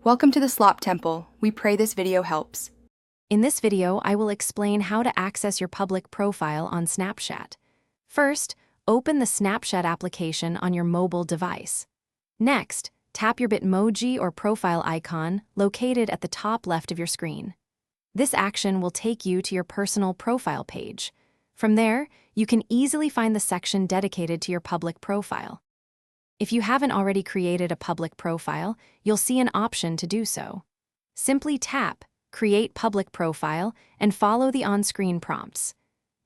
Welcome to the Slop Temple. We pray this video helps. In this video, I will explain how to access your public profile on Snapchat. First, open the Snapchat application on your mobile device. Next, tap your Bitmoji or profile icon located at the top left of your screen. This action will take you to your personal profile page. From there, you can easily find the section dedicated to your public profile. If you haven't already created a public profile, you'll see an option to do so. Simply tap Create Public Profile and follow the on-screen prompts.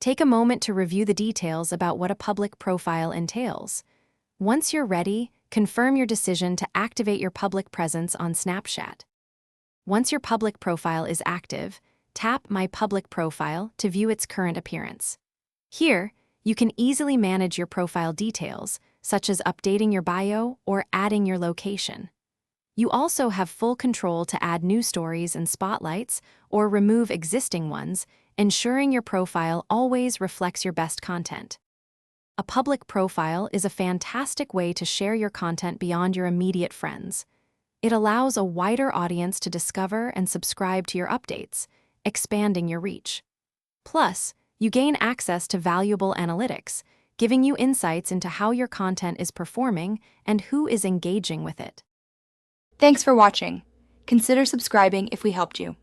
Take a moment to review the details about what a public profile entails. Once you're ready, confirm your decision to activate your public presence on Snapchat. Once your public profile is active, tap My Public Profile to view its current appearance. Here, you can easily manage your profile details, such as updating your bio or adding your location. You also have full control to add new stories and spotlights or remove existing ones, ensuring your profile always reflects your best content. A public profile is a fantastic way to share your content beyond your immediate friends. It allows a wider audience to discover and subscribe to your updates, expanding your reach. Plus, you gain access to valuable analytics, giving you insights into how your content is performing and who is engaging with it. Thanks for watching. Consider subscribing if we helped you.